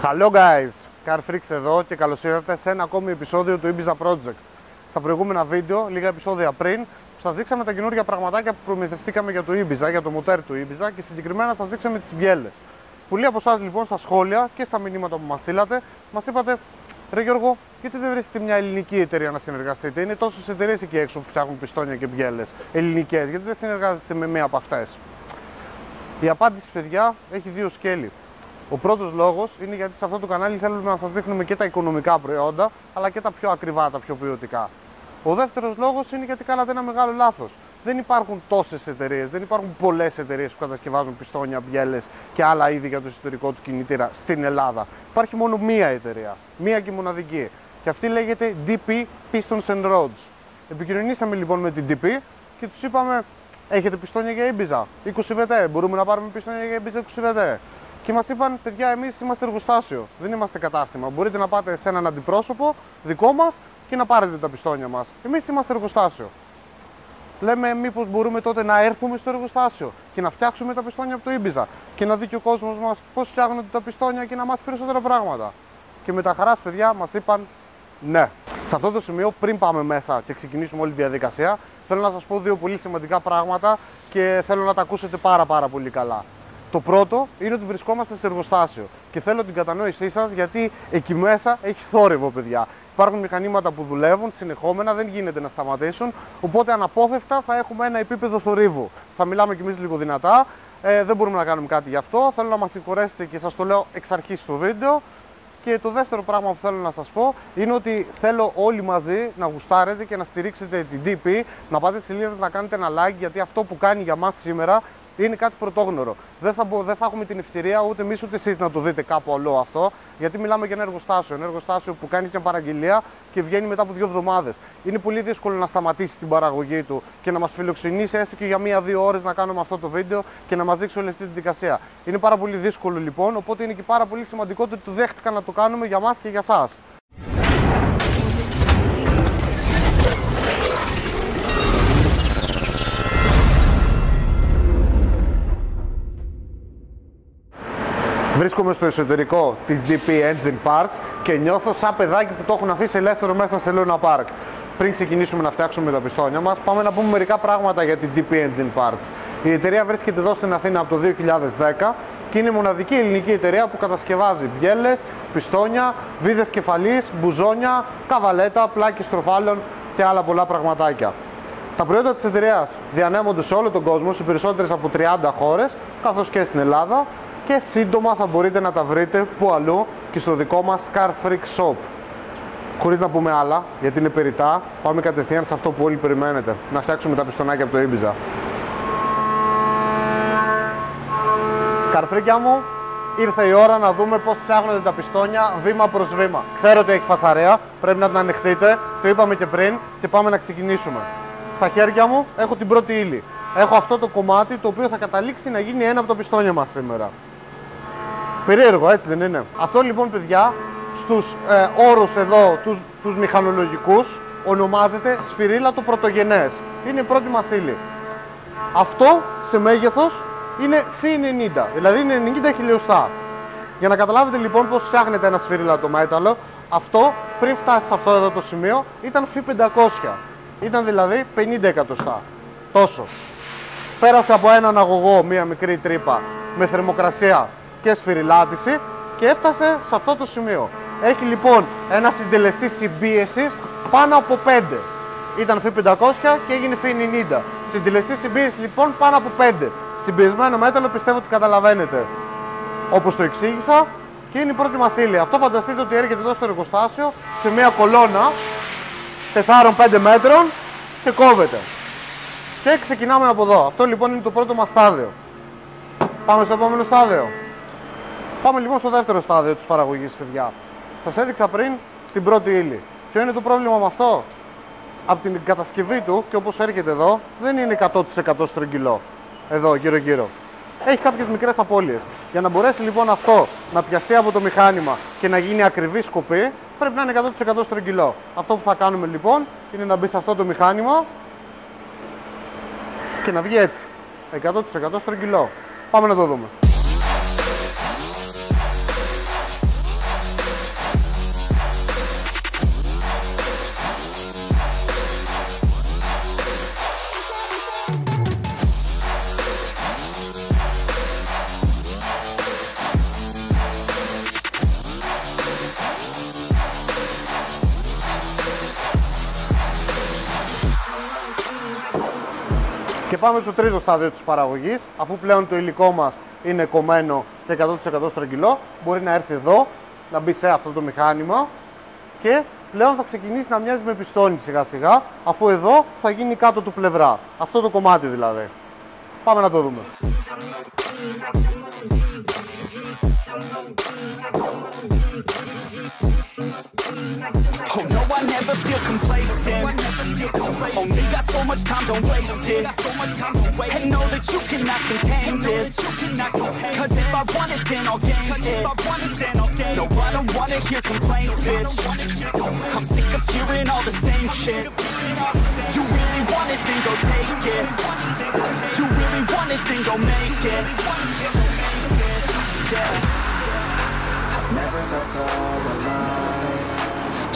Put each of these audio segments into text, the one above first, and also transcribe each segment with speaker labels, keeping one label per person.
Speaker 1: Hello guys, CarFreaks εδώ και καλώς ήρθατε σε ένα ακόμη επεισόδιο του Ibiza Project. Στα προηγούμενα βίντεο, λίγα επεισόδια πριν, σας δείξαμε τα καινούργια πραγματάκια που προμηθευτήκαμε για το Ibiza, για το μοτέρ του Ibiza και συγκεκριμένα σας δείξαμε τις μπιέλες. Πολλοί από εσάς λοιπόν στα σχόλια και στα μηνύματα που μας στείλατε, μας είπατε ρε Γιώργο, γιατί δεν βρίσκετε μια ελληνική εταιρεία να συνεργαστείτε? Είναι τόσες εταιρείες εκεί έξω που φτιάχνουν πιστόνια και μπιέλες ελληνικές, γιατί δεν συνεργάζεστε με μία από αυτές? Η απάντηση, παιδιά, έχει δύο σκέλη. Ο πρώτος λόγος είναι γιατί σε αυτό το κανάλι θέλουμε να σας δείχνουμε και τα οικονομικά προϊόντα, αλλά και τα πιο ακριβά, τα πιο ποιοτικά. Ο δεύτερος λόγος είναι γιατί κάνατε ένα μεγάλο λάθος. Δεν υπάρχουν τόσες εταιρείες, δεν υπάρχουν πολλές εταιρείες που κατασκευάζουν πιστόνια, μπιέλες και άλλα είδη για το εσωτερικό του κινητήρα στην Ελλάδα. Υπάρχει μόνο μία εταιρεία, μία και μοναδική. Και αυτή λέγεται DP Pistons and Rods. Επικοινωνήσαμε λοιπόν με την DP και τους είπαμε: έχετε πιστόνια για Ibiza 20 VT, μπορούμε να πάρουμε πιστόνια για Ibiza 20 VT? Και μας είπαν: παιδιά, εμείς είμαστε εργοστάσιο, δεν είμαστε κατάστημα. Μπορείτε να πάτε σε έναν αντιπρόσωπο δικό μας και να πάρετε τα πιστόνια μας. Εμείς είμαστε εργοστάσιο. Λέμε, μήπως μπορούμε τότε να έρθουμε στο εργοστάσιο και να φτιάξουμε τα πιστόνια από το Ibiza και να δει και ο κόσμος μας πώς φτιάχνονται τα πιστόνια και να μάθει περισσότερα πράγματα? Και με τα χαράς, παιδιά, μας είπαν ναι. Σε αυτό το σημείο, πριν πάμε μέσα και ξεκινήσουμε όλη τη διαδικασία, θέλω να σας πω δύο πολύ σημαντικά πράγματα και θέλω να τα ακούσετε πάρα πολύ καλά. Το πρώτο είναι ότι βρισκόμαστε σε εργοστάσιο και θέλω την κατανόησή σας, γιατί εκεί μέσα έχει θόρυβο, παιδιά. Υπάρχουν μηχανήματα που δουλεύουν συνεχόμενα, δεν γίνεται να σταματήσουν, οπότε αναπόφευκτα θα έχουμε ένα επίπεδο θορύβου. Θα μιλάμε κι εμείς λίγο δυνατά, δεν μπορούμε να κάνουμε κάτι γι' αυτό. Θέλω να μας συγχωρέσετε και σας το λέω εξ αρχής στο βίντεο. Και το δεύτερο πράγμα που θέλω να σας πω είναι ότι θέλω όλοι μαζί να γουστάρετε και να στηρίξετε την DP, να πάτε στις σελίδες να κάνετε ένα like, γιατί αυτό που κάνει για μας σήμερα είναι κάτι πρωτόγνωρο. Δεν θα έχουμε την ευκαιρία ούτε εμείς ούτε εσείς να το δείτε κάπου αλλού αυτό, γιατί μιλάμε για ένα εργοστάσιο. Ένα εργοστάσιο που κάνει μια παραγγελία και βγαίνει μετά από 2 εβδομάδες. Είναι πολύ δύσκολο να σταματήσει την παραγωγή του και να μας φιλοξενήσει έστω και για 1-2 ώρες να κάνουμε αυτό το βίντεο και να μας δείξει όλη αυτή τη δικασία. Είναι πάρα πολύ δύσκολο λοιπόν, οπότε είναι και πάρα πολύ σημαντικό ότι το δέχτηκαν να το κάνουμε για μας και για σας. Βρίσκομαι στο εσωτερικό της DP Engine Parts και νιώθω σαν παιδάκι που το έχουν αφήσει ελεύθερο μέσα σε Luna Park. Πριν ξεκινήσουμε να φτιάξουμε τα πιστόνια μας, πάμε να πούμε μερικά πράγματα για την DP Engine Parts. Η εταιρεία βρίσκεται εδώ στην Αθήνα από το 2010 και είναι η μοναδική ελληνική εταιρεία που κατασκευάζει μπιέλες, πιστόνια, βίδες κεφαλής, μπουζόνια, καβαλέτα, πλάκες στροφάλων και άλλα πολλά πραγματάκια. Τα προϊόντα της εταιρείας διανέμονται σε όλο τον κόσμο, σε περισσότερες από 30 χώρες, καθώς και στην Ελλάδα. Και σύντομα θα μπορείτε να τα βρείτε που αλλού και στο δικό μας CarFreaks Shop. Χωρίς να πούμε άλλα, γιατί είναι περιττά, πάμε κατευθείαν σε αυτό που όλοι περιμένετε. Να φτιάξουμε τα πιστονάκια από το Ibiza. Καρφρίκια μου, ήρθε η ώρα να δούμε πώς φτιάχνονται τα πιστόνια βήμα προς βήμα. Ξέρω ότι έχει φασαρία, πρέπει να την ανοιχτείτε, το είπαμε και πριν και πάμε να ξεκινήσουμε. Στα χέρια μου έχω την πρώτη ύλη. Έχω αυτό το κομμάτι το οποίο θα καταλήξει να γίνει ένα από τα πιστόνια μας σήμερα. Περίεργο, έτσι δεν είναι? Αυτό λοιπόν, παιδιά, στους όρους εδώ, τους μηχανολογικούς, ονομάζεται σφυρίλατο πρωτογενές. Είναι η πρώτη μας ύλη. Αυτό σε μέγεθος είναι φι 90, δηλαδή είναι 90 χιλιοστά. Για να καταλάβετε λοιπόν πώς φτιάχνεται ένα σφυρίλατο μέταλλο, αυτό πριν φτάσει σε αυτό εδώ το σημείο ήταν φι 500. Ήταν δηλαδή 50 εκατοστά. Τόσο. Πέρασε από έναν αγωγό μία μικρή τρύπα με θερμοκρασία και σφυριλάτιση και έφτασε σε αυτό το σημείο. Έχει λοιπόν ένα συντελεστή συμπίεσης πάνω από 5. Ήταν φι 500 και έγινε φι 90. Συντελεστή συμπίεσης λοιπόν πάνω από 5. Συμπιεσμένο μέταλλο, πιστεύω ότι καταλαβαίνετε όπως το εξήγησα, και είναι η πρώτη μας ύλη. Αυτό φανταστείτε ότι έρχεται εδώ στο εργοστάσιο σε μια κολόνα 4-5 μέτρων και κόβεται. Και ξεκινάμε από εδώ. Αυτό λοιπόν είναι το πρώτο μας στάδιο. Πάμε στο επόμενο στάδιο. Πάμε λοιπόν στο δεύτερο στάδιο της παραγωγής, παιδιά. Σας έδειξα πριν την πρώτη ύλη. Ποιο είναι το πρόβλημα με αυτό? Από την κατασκευή του και όπως έρχεται εδώ, δεν είναι 100% στρογγυλό. Εδώ γύρω-γύρω. Έχει κάποιες μικρές απώλειες. Για να μπορέσει λοιπόν αυτό να πιαστεί από το μηχάνημα και να γίνει ακριβή σκοπή, πρέπει να είναι 100% στρογγυλό. Αυτό που θα κάνουμε λοιπόν είναι να μπει σε αυτό το μηχάνημα και να βγει έτσι. 100% στρογγυλό. Πάμε να το δούμε. Και πάμε στο τρίτο στάδιο της παραγωγής. Αφού πλέον το υλικό μας είναι κομμένο και 100% στρογγυλό, μπορεί να έρθει εδώ, να μπει σε αυτό το μηχάνημα και πλέον θα ξεκινήσει να μοιάζει με πιστόνι σιγά σιγά, αφού εδώ θα γίνει κάτω του πλευρά. Αυτό το κομμάτι δηλαδή. Πάμε να το δούμε.
Speaker 2: Oh no, I never feel complacent. Only got so much time, don't waste it. And know that you cannot contain this. Cause if I want it, then I'll gain it. No, I don't wanna hear complaints, bitch. I'm sick of hearing all the same shit. You really want it, then go take it. You really want it, then go make it. Yeah. I've never felt so alive.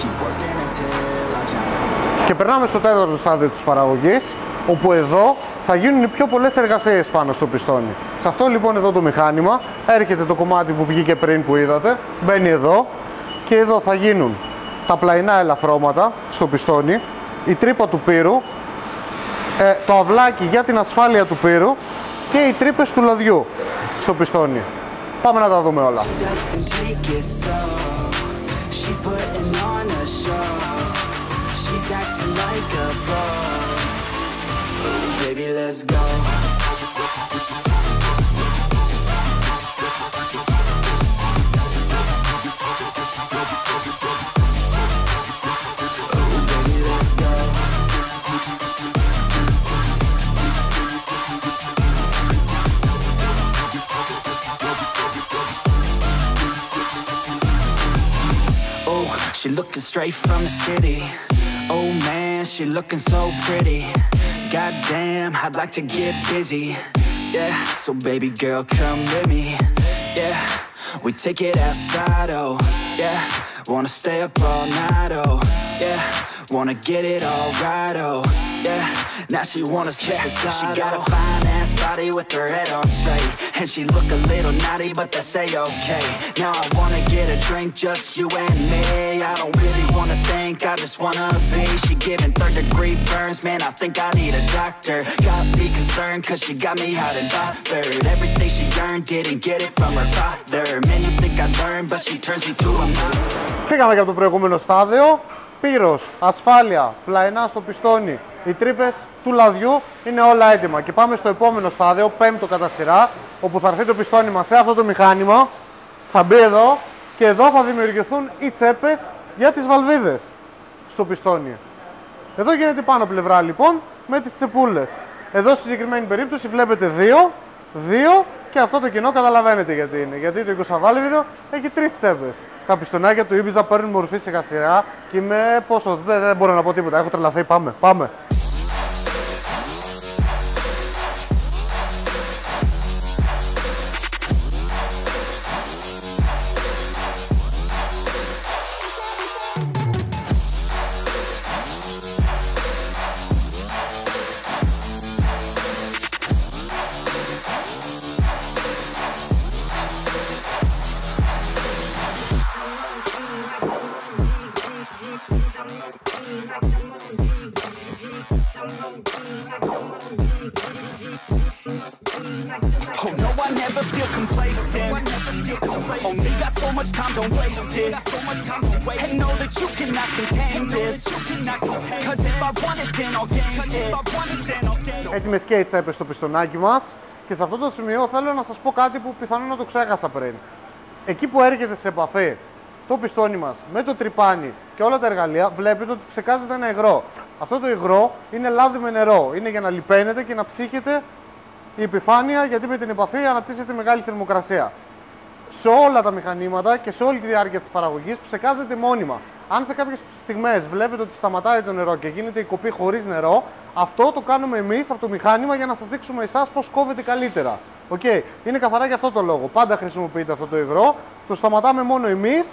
Speaker 2: Keep working until I can.
Speaker 1: Και περνάμε στο τέταρτο στάδιο της παραγωγής, όπου εδώ θα γίνουν πιο πολλές εργασίες πάνω στο πιστόνι. Σε αυτό λοιπόν εδώ το μηχάνημα έρχεται το κομμάτι που βγήκε πριν που είδατε, μπαίνει εδώ και εδώ θα γίνουν τα πλαϊνά ελαφρώματα στο πιστόνι, η τρύπα του πύρου, το αυλάκι για την ασφάλεια του πύρου και οι τρύπες του λαδιού στο πιστόνι. Πάμε να τα δούμε όλα.
Speaker 2: She's putting on a show. She's acting like a pro. Oh, baby, let's go. Oh, baby, let's go. She looking straight from the city. Oh man, she looking so pretty. Goddamn, I'd like to get busy. Yeah, so baby girl, come with me. Yeah, we take it outside, oh yeah. Wanna stay up all night, oh yeah. Wanna get it all right, oh yeah. Now she wanna slip aside. She got a fine ass body with her head on straight, and she look a little naughty, but that's a-okay. Now I wanna get a drink, just you and me. I don't really wanna think, I just wanna be. She giving third-degree burns, man, I think I need a doctor. Got me concerned, cause she got me hot and bothered. Everything she earned, didn't get it from her father. Man, you think I learned, but she turns me to a monster.
Speaker 1: Φύγαμε για το προηγούμενο στάδιο. Πύρος, ασφάλεια, πλαϊνά στο πιστόνι, οι τρύπες του λαδιού είναι όλα έτοιμα. Και πάμε στο επόμενο στάδιο, πέμπτο κατά σειρά, όπου θα έρθει το πιστόνι μας σε αυτό το μηχάνημα, θα μπει εδώ και εδώ θα δημιουργηθούν οι τσέπες για τις βαλβίδες στο πιστόνι. Εδώ γίνεται πάνω πλευρά λοιπόν με τις τσεπούλες. Εδώ στη συγκεκριμένη περίπτωση βλέπετε δύο και αυτό το κοινό καταλαβαίνετε γιατί είναι. Γιατί το 20 βάλβιδο έχει 3 τσέπες. Τα πιστονάκια του Ibiza παίρνουν μορφή σιγά σιγά και είμαι πόσο, δεν μπορώ να πω τίποτα, έχω τρελαθεί, πάμε.
Speaker 2: Oh no, I never feel complacent. Only got so much time, don't waste it. And know that you cannot contain this. Cause if I want it, then I'll gain it.
Speaker 1: Έτοιμες και οι τσέπες στο πιστονάκι μας. Και σε αυτό το σημείο θέλω να σας πω κάτι που πιθανόν να το ξέχασα πριν. Εκεί που έρχεται σε επαφή το πιστόνι μας με το τρυπάνι και όλα τα εργαλεία, βλέπετε ότι ψεκάζεται ένα υγρό. Αυτό το υγρό είναι λάδι με νερό. Είναι για να λιπαίνεται και να ψύχεται η επιφάνεια, γιατί με την επαφή αναπτύσσεται μεγάλη θερμοκρασία. Σε όλα τα μηχανήματα και σε όλη τη διάρκεια της παραγωγής ψεκάζεται μόνιμα. Αν σε κάποιες στιγμές βλέπετε ότι σταματάει το νερό και γίνεται η κοπή χωρίς νερό, αυτό το κάνουμε εμείς από το μηχάνημα για να σας δείξουμε εσάς πώς κόβεται καλύτερα. Okay. Είναι καθαρά για αυτό το λόγο. Πάντα χρησιμοποιείτε αυτό το υγρό. Το σταματάμε μόνο εμείς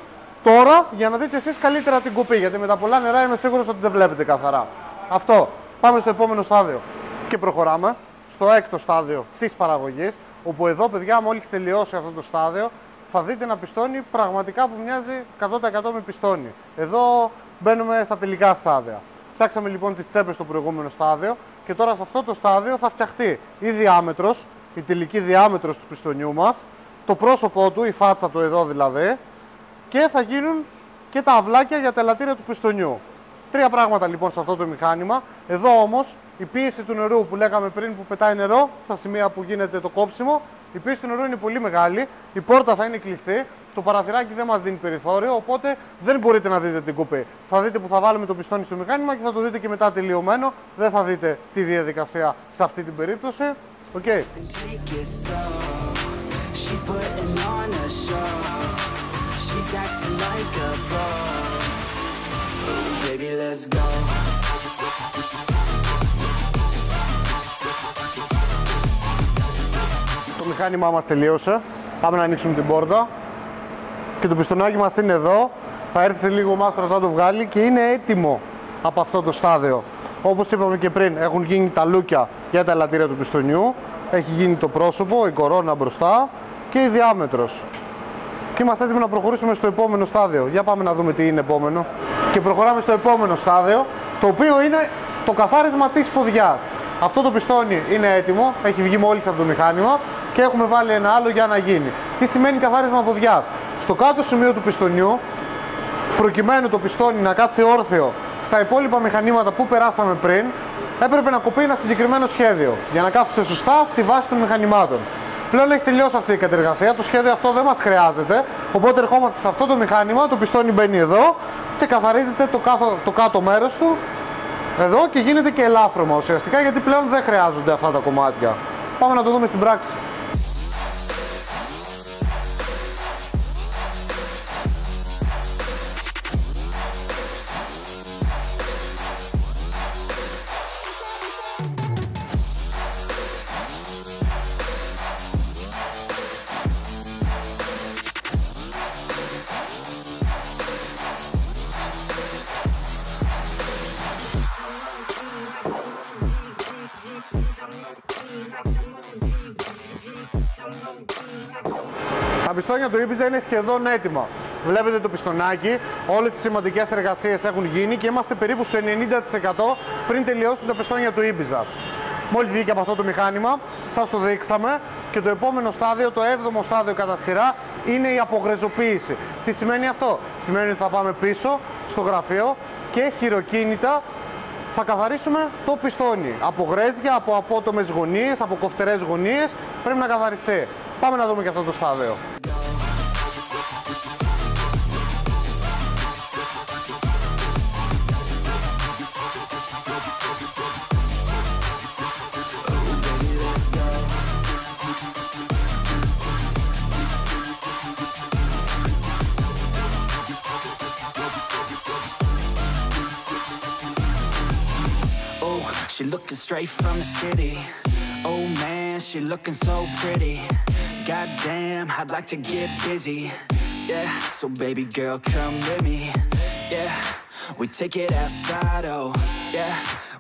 Speaker 1: τώρα για να δείτε εσείς καλύτερα την κοπή. Γιατί με τα πολλά νερά είμαι σίγουρος ότι δεν βλέπετε καθαρά. Αυτό. Πάμε στο επόμενο στάδιο. Και προχωράμε στο έκτο στάδιο της παραγωγής. Όπου εδώ, παιδιά, μόλις τελειώσει αυτό το στάδιο, θα δείτε ένα πιστόνι πραγματικά που μοιάζει 100% με πιστόνι. Εδώ μπαίνουμε στα τελικά στάδια. Φτιάξαμε λοιπόν τις τσέπες στο προηγούμενο στάδιο. και τώρα σε αυτό το στάδιο θα φτιαχτεί η διάμετρος, η τελική διάμετρος του πιστονιού μας, το πρόσωπό του, η φάτσα του εδώ δηλαδή, και θα γίνουν και τα αυλάκια για τα ελαττήρια του πιστονιού. Τρία πράγματα λοιπόν σε αυτό το μηχάνημα. Εδώ όμως η πίεση του νερού που λέγαμε πριν, που πετάει νερό στα σημεία που γίνεται το κόψιμο, η πίεση του νερού είναι πολύ μεγάλη, η πόρτα θα είναι κλειστή, το παραθυράκι δεν μας δίνει περιθώριο, οπότε δεν μπορείτε να δείτε την κουπή. Θα δείτε που θα βάλουμε το πιστόνι στο μηχάνημα και θα το δείτε και μετά τελειωμένο. Δεν θα δείτε τη διαδικασία σε αυτή την περίπτωση. Okay. Το μηχάνημά μας τελείωσε. Πάμε να ανοίξουμε την πόρτα. Και το πιστονάκι μας είναι εδώ. Θα έρθει σε λίγο ο μάστρος να το βγάλει και είναι έτοιμο από αυτό το στάδιο. Όπως είπαμε και πριν, έχουν γίνει τα λούκια για τα ελαττήρια του πιστονιού. Έχει γίνει το πρόσωπο, η κορώνα μπροστά και η διάμετρος. Και είμαστε έτοιμοι να προχωρήσουμε στο επόμενο στάδιο. Για πάμε να δούμε τι είναι επόμενο. Και προχωράμε στο επόμενο στάδιο, το οποίο είναι το καθάρισμα της ποδιάς. Αυτό το πιστόνι είναι έτοιμο, έχει βγει μόλις από το μηχάνημα και έχουμε βάλει ένα άλλο για να γίνει. Τι σημαίνει καθάρισμα ποδιάς? Στο κάτω σημείο του πιστονιού, προκειμένου το πιστόνι να κάτσει όρθιο στα υπόλοιπα μηχανήματα που περάσαμε πριν, έπρεπε να κοπεί ένα συγκεκριμένο σχέδιο για να κάθεται σωστά στη βάση των μηχανημάτων. Πλέον έχει τελειώσει αυτή η κατεργασία, το σχέδιο αυτό δεν μας χρειάζεται, οπότε ερχόμαστε σε αυτό το μηχάνημα, το πιστόνι μπαίνει εδώ και καθαρίζεται το κάτω μέρος του εδώ και γίνεται και ελάφρωμα ουσιαστικά, γιατί πλέον δεν χρειάζονται αυτά τα κομμάτια. Πάμε να το δούμε στην πράξη. Τα πιστόνια του Ibiza είναι σχεδόν έτοιμα. Βλέπετε το πιστονάκι, όλες τις σημαντικές εργασίες έχουν γίνει και είμαστε περίπου στο 90% πριν τελειώσουν τα πιστόνια του Ibiza. Μόλις βγήκε από αυτό το μηχάνημα, σας το δείξαμε και το επόμενο στάδιο, το 7ο στάδιο κατά σειρά, είναι η απογρεζοποίηση. Τι σημαίνει αυτό? Σημαίνει ότι θα πάμε πίσω στο γραφείο και χειροκίνητα θα καθαρίσουμε το πιστόνι. Από γρέζια, από απότομες γωνίες, από κοφτερές γωνίες, πρέπει να καθαριστεί. Πάμε να δούμε και αυτό το στάδιο.
Speaker 2: She looking straight from the city. Oh man, she looking so pretty. Goddamn, I'd like to get busy. Yeah, so baby girl, come with me. Yeah, we take it outside, oh yeah.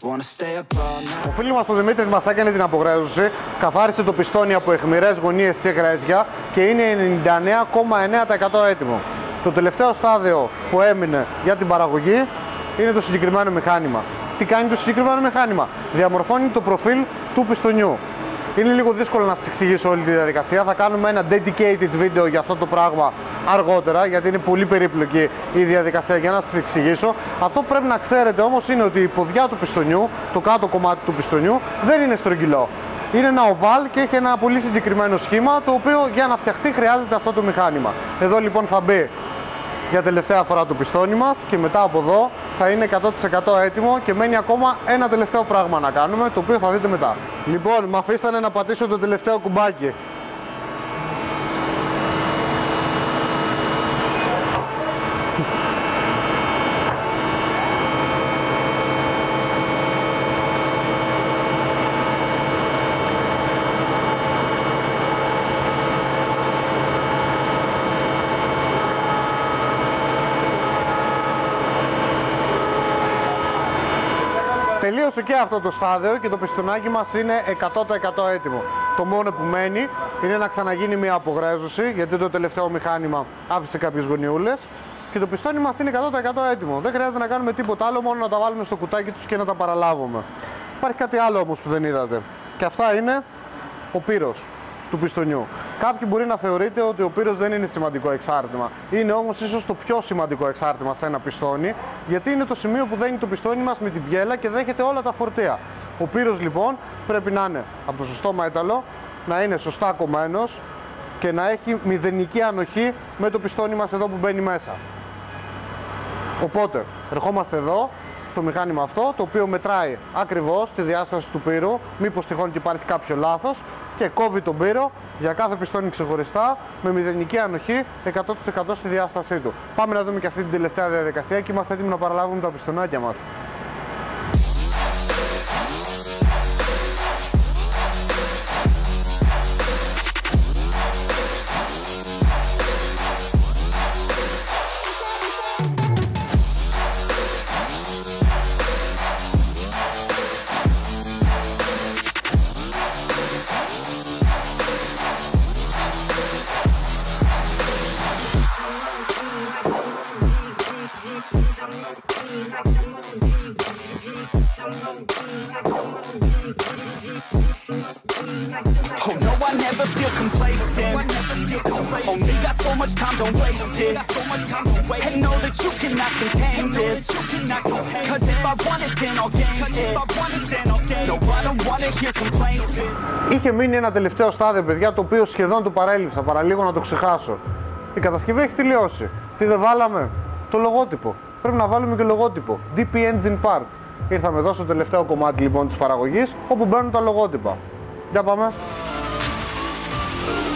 Speaker 2: Wanna stay up all night.
Speaker 1: Ο φίλος μας ο Δημήτρης μας έκανε την απογρέζωση, καθάρισε το πιστόνι από αιχμηρές γωνίες και γρέζια και είναι 99,9% έτοιμο. Το τελευταίο στάδιο που έμεινε για την παραγωγή είναι το συγκεκριμένο μηχάνημα. Τι κάνει το συγκεκριμένο μηχάνημα? Διαμορφώνει το προφίλ του πιστονιού. Είναι λίγο δύσκολο να σας εξηγήσω όλη τη διαδικασία. Θα κάνουμε ένα dedicated βίντεο για αυτό το πράγμα αργότερα, γιατί είναι πολύ περίπλοκη η διαδικασία για να σας εξηγήσω. Αυτό που πρέπει να ξέρετε όμως είναι ότι η ποδιά του πιστονιού, το κάτω κομμάτι του πιστονιού, δεν είναι στρογγυλό. Είναι ένα οβάλ και έχει ένα πολύ συγκεκριμένο σχήμα, το οποίο για να φτιαχτεί χρειάζεται αυτό το μηχάνημα. Εδώ λοιπόν θα μπει για τελευταία φορά το πιστόνι μας και μετά από εδώ θα είναι 100% έτοιμο και μένει ακόμα ένα τελευταίο πράγμα να κάνουμε, το οποίο θα δείτε μετά. Λοιπόν, με αφήσανε να πατήσω το τελευταίο κουμπάκι. Τελείωσε και αυτό το στάδιο και το πιστονάκι μας είναι 100% έτοιμο. Το μόνο που μένει είναι να ξαναγίνει μια απογρέζωση, γιατί το τελευταίο μηχάνημα άφησε κάποιες γωνιούλες και το πιστόνι μας είναι 100% έτοιμο. Δεν χρειάζεται να κάνουμε τίποτα άλλο, μόνο να τα βάλουμε στο κουτάκι τους και να τα παραλάβουμε. Υπάρχει κάτι άλλο όμως που δεν είδατε. Και αυτά είναι ο πύρος του πιστονιού. Κάποιοι μπορεί να θεωρείτε ότι ο πύρος δεν είναι σημαντικό εξάρτημα. Είναι όμως ίσως το πιο σημαντικό εξάρτημα σε ένα πιστόνι, γιατί είναι το σημείο που δένει το πιστόνι μας με την πιέλα και δέχεται όλα τα φορτία. Ο πύρος λοιπόν πρέπει να είναι από το σωστό μέταλλο, να είναι σωστά κομμένος και να έχει μηδενική ανοχή με το πιστόνι μας εδώ που μπαίνει μέσα. Οπότε ερχόμαστε εδώ στο μηχάνημα αυτό, το οποίο μετράει ακριβώς τη διάσταση του πύρου, μήπως τυχόν και υπάρχει κάποιο λάθος, και κόβει τον πύρο για κάθε πιστόνι ξεχωριστά με μηδενική ανοχή 100% στη διάστασή του. Πάμε να δούμε και αυτή την τελευταία διαδικασία και είμαστε έτοιμοι να παραλάβουμε τα πιστονάκια μας.
Speaker 2: Oh no, I never feel complacent. Only got so much time, don't waste it. And know that you cannot contain this. Cause if I want it, then I'll gain it. No, I don't wanna hear complaints, bitch.
Speaker 1: Είχε μείνει ένα τελευταίο στάδιο, παιδιά, το οποίο σχεδόν το παρέλειψα, παραλίγο να το ξεχάσω. Η κατασκευή έχει τελειώσει. Τι δεν βάλαμε? Το λογότυπο. Πρέπει να βάλουμε και λογότυπο. DP Engine Parts. Ήρθαμε εδώ στο τελευταίο κομμάτι λοιπόν της παραγωγής, όπου μπαίνουν τα λογότυπα. Για πάμε.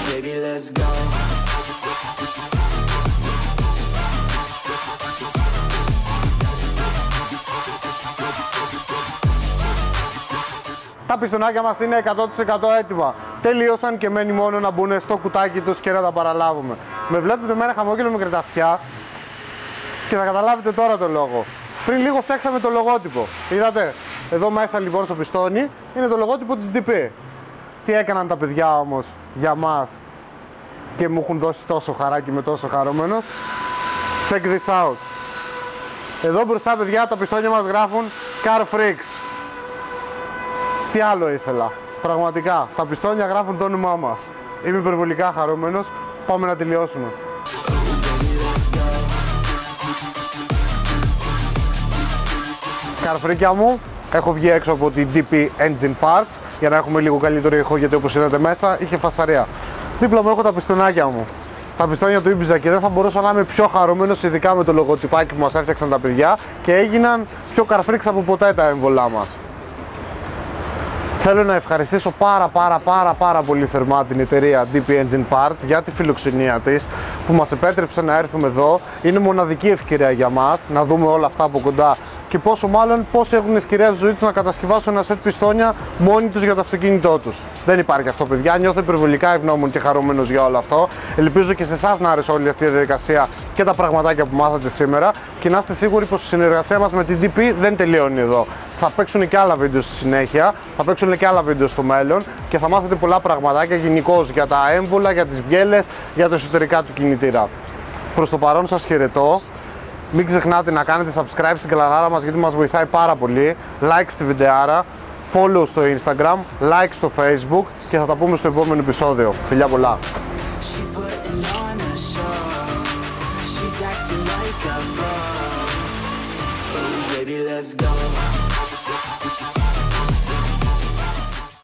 Speaker 2: Baby, let's go.
Speaker 1: Τα πιστονάκια μας είναι 100% έτοιμα. Τελείωσαν και μένει μόνο να μπουν στο κουτάκι τους και να τα παραλάβουμε. Με βλέπετε με ένα χαμόγελο με κρεταφιά και θα καταλάβετε τώρα το λόγο. Πριν λίγο φτιάξαμε το λογότυπο. Είδατε, εδώ μέσα λοιπόν στο πιστόνι είναι το λογότυπο της DP. Τι έκαναν τα παιδιά όμως για μας και μου έχουν δώσει τόσο χαρά και είμαι τόσο χαρούμενος? Check this out. Εδώ μπροστά, παιδιά, τα πιστόνια μας γράφουν Car Freaks. Τι άλλο ήθελα? Πραγματικά, τα πιστόνια γράφουν το όνομά μας. Είμαι υπερβολικά χαρούμενος. Πάμε να τελειώσουμε. Καρφρίκια μου, έχω βγει έξω από την DP Engine Parts για να έχουμε λίγο καλύτερο ήχο, γιατί όπως είδατε μέσα είχε φασαρία. Δίπλα μου έχω τα πιστονάκια μου, τα πιστόνια του Ibiza, και δεν θα μπορούσα να είμαι πιο χαρούμενος, ειδικά με το λογοτυπάκι που μας έφτιαξαν τα παιδιά και έγιναν πιο καρφρίξ από ποτέ τα έμβολά μας. Θέλω να ευχαριστήσω πάρα πολύ θερμά την εταιρεία DP Engine Parts για τη φιλοξενία της που μας επέτρεψε να έρθουμε εδώ. Είναι μοναδική ευκαιρία για μας να δούμε όλα αυτά από κοντά και πόσο μάλλον πώς έχουν ευκαιρία στη ζωή τους να κατασκευάσουν ένα σετ πιστόνια μόνοι τους για το αυτοκίνητό τους. Δεν υπάρχει αυτό, παιδιά. Νιώθω υπερβολικά ευγνώμων και χαρούμενος για όλο αυτό. Ελπίζω και σε εσάς να άρεσε όλη αυτή η διαδικασία και τα πραγματάκια που μάθατε σήμερα και να είστε σίγουροι πως η συνεργασία μας με την DP δεν τελειώνει εδώ. Θα παίξουν και άλλα βίντεο στη συνέχεια, θα παίξουν και άλλα βίντεο στο μέλλον και θα μάθετε πολλά πραγματάκια γενικώς για τα έμβολα, για τις βιέλες, για τα εσωτερικά του κινητήρα. Προς το παρόν σας χαιρετώ. Μην ξεχνάτε να κάνετε subscribe στην καναλάρα μας γιατί μας βοηθάει πάρα πολύ. Like στη βιντεάρα, follow στο Instagram, like στο Facebook και θα τα πούμε στο επόμενο επεισόδιο. Φιλιά πολλά!
Speaker 2: Let's go.